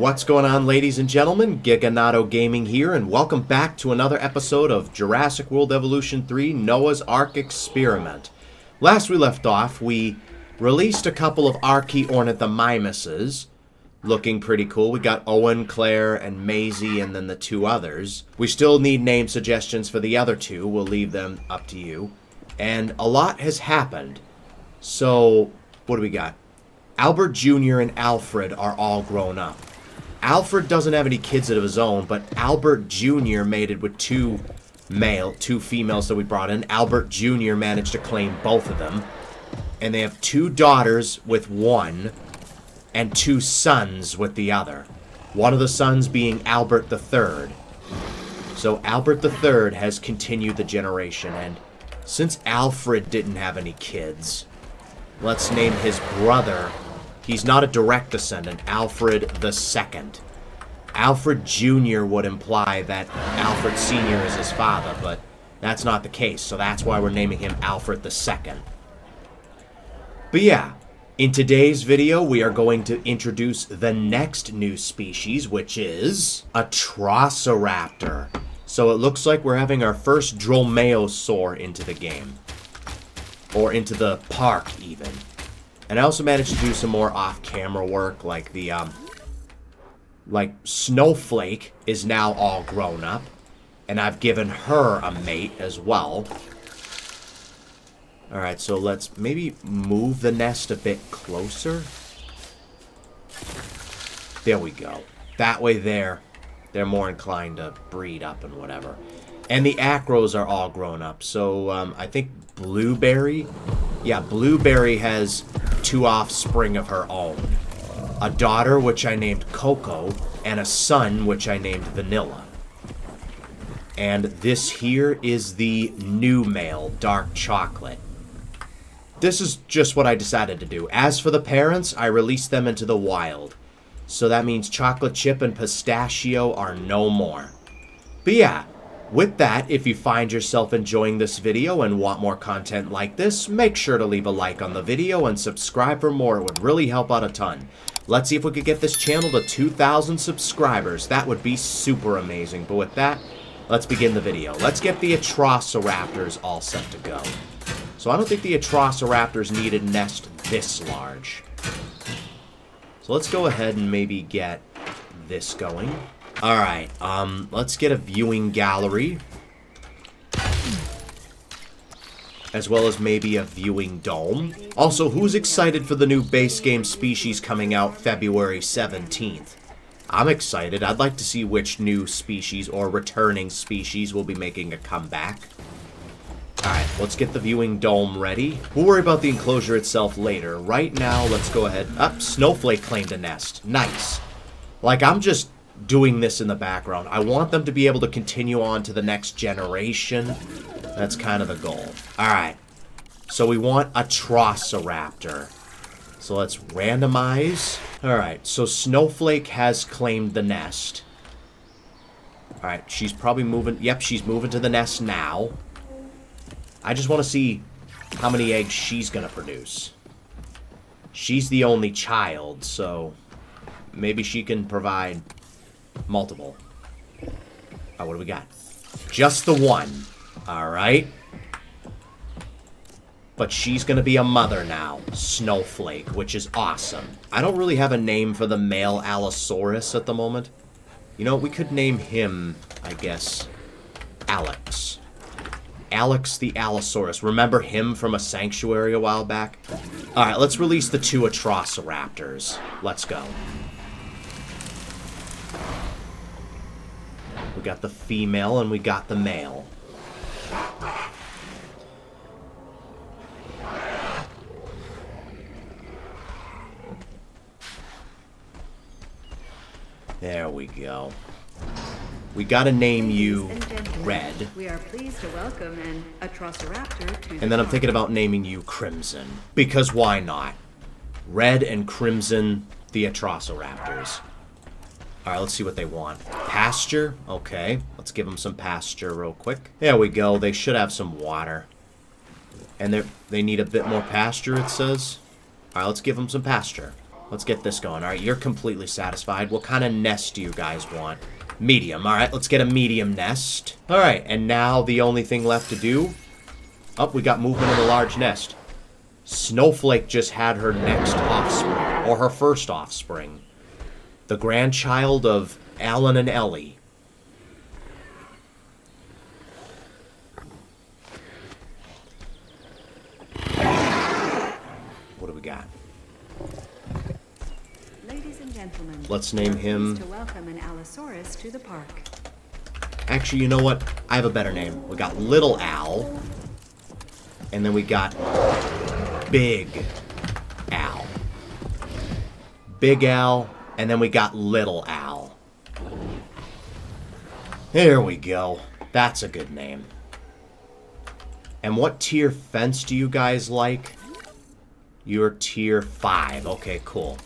What's going on, ladies and gentlemen? Giganato Gaming here, and welcome back to another episode of Jurassic World Evolution 3 Noah's Ark Experiment. Last we left off, we released a couple of Archaeornithomimuses, looking pretty cool. We got Owen, Claire, and Maisie, and then the two others. We still need name suggestions for the other two. We'll leave them up to you. And a lot has happened. So, what do we got? Albert Jr. and Alfred are all grown up. Alfred doesn't have any kids of his own, but Albert Jr. mated with two females that we brought in. Albert Jr. managed to claim both of them. And they have two daughters with one, and two sons with the other. One of the sons being Albert III. So Albert III has continued the generation, and since Alfred didn't have any kids, let's name his brother. He's not a direct descendant, Alfred II. Alfred Jr. would imply that Alfred Sr. is his father, but that's not the case, so that's why we're naming him Alfred II. But yeah, in today's video, we are going to introduce the next new species, which is Atrociraptor. So it looks like we're having our first dromaeosaur into the game. Or into the park, even. And I also managed to do some more off-camera work, like the, like, Snowflake is now all grown up. And I've given her a mate as well. Alright, so let's maybe move the nest a bit closer. There we go. That way they're more inclined to breed up and whatever. And the acros are all grown up. So, I think Blueberry... Yeah, Blueberry has two offspring of her own. A daughter, which I named Coco, and a son, which I named Vanilla. And this here is the new male, Dark Chocolate. This is just what I decided to do. As for the parents, I released them into the wild. So that means Chocolate Chip and Pistachio are no more. But yeah, with that, if you find yourself enjoying this video and want more content like this, make sure to leave a like on the video and subscribe for more. It would really help out a ton. Let's see if we could get this channel to 2,000 subscribers. That would be super amazing. But with that, let's begin the video. Let's get the Atrociraptors all set to go. So I don't think the Atrociraptors need a nest this large. So let's go ahead and maybe get this going. Alright, let's get a viewing gallery. As well as maybe a viewing dome. Also, who's excited for the new base game species coming out February 17th? I'm excited. I'd like to see which new species or returning species will be making a comeback. Alright, let's get the viewing dome ready. We'll worry about the enclosure itself later. Right now, let's go ahead. Snowflake claimed a nest. Nice. Like, I'm just doing this in the background. I want them to be able to continue on to the next generation. That's kind of the goal. Alright. So we want Atrociraptor. So let's randomize. Alright, so Snowflake has claimed the nest. Alright, she's probably moving. Yep, she's moving to the nest now. I just want to see how many eggs she's going to produce. She's the only child, so maybe she can provide multiple. Oh, what do we got? Just the one. Alright. But she's going to be a mother now. Snowflake, which is awesome. I don't really have a name for the male Allosaurus at the moment. You know, we could name him, I guess, Alex. Alex the Allosaurus. Remember him from a sanctuary a while back? Alright, let's release the two Atrociraptors. Let's go. We got the female and we got the male. There we go. We gotta name you Red. We are pleased to welcome an Atrociraptor to and then I'm thinking about naming you Crimson. Because why not? Red and Crimson, the Atrociraptors. Alright, let's see what they want. Pasture? Okay. Let's give them some pasture real quick. There we go. They should have some water. And they need a bit more pasture, it says. Alright, let's give them some pasture. Let's get this going. All right, you're completely satisfied. What kind of nest do you guys want? Medium. All right, let's get a medium nest. All right, and now the only thing left to do... Oh, we got movement in the large nest. Snowflake just had her next offspring, or her first offspring. The grandchild of Alan and Ellie. What do we got? Ladies and gentlemen, let's name him... to welcome an Allosaurus to the park. Actually, you know what? I have a better name. We got Little Al. And then we got Big Al. Big Al. And then we got Little Al. There we go. That's a good name. And what tier fence do you guys like? You're tier 5. Okay, cool.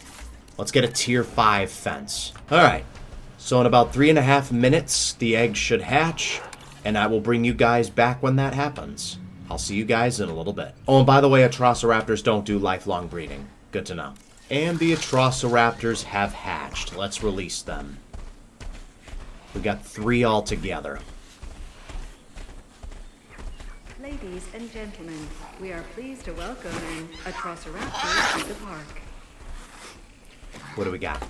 Let's get a tier 5 fence. Alright. So in about 3.5 minutes, the eggs should hatch. And I will bring you guys back when that happens. I'll see you guys in a little bit. Oh, and by the way, Atrociraptors don't do lifelong breeding. Good to know. And the Atrociraptors have hatched. Let's release them. We got 3 altogether. Ladies and gentlemen, we are pleased to welcome an Atrociraptor to the park. What do we got?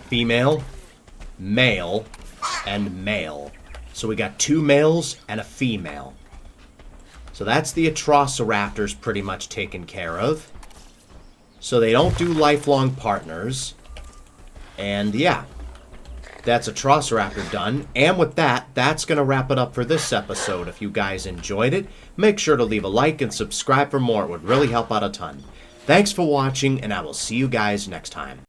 Female, male, and male. So we got 2 males and a female. So that's the Atrociraptors pretty much taken care of. So they don't do lifelong partners. And yeah, that's Atrociraptor done. And with that, that's going to wrap it up for this episode. If you guys enjoyed it, make sure to leave a like and subscribe for more. It would really help out a ton. Thanks for watching, and I will see you guys next time.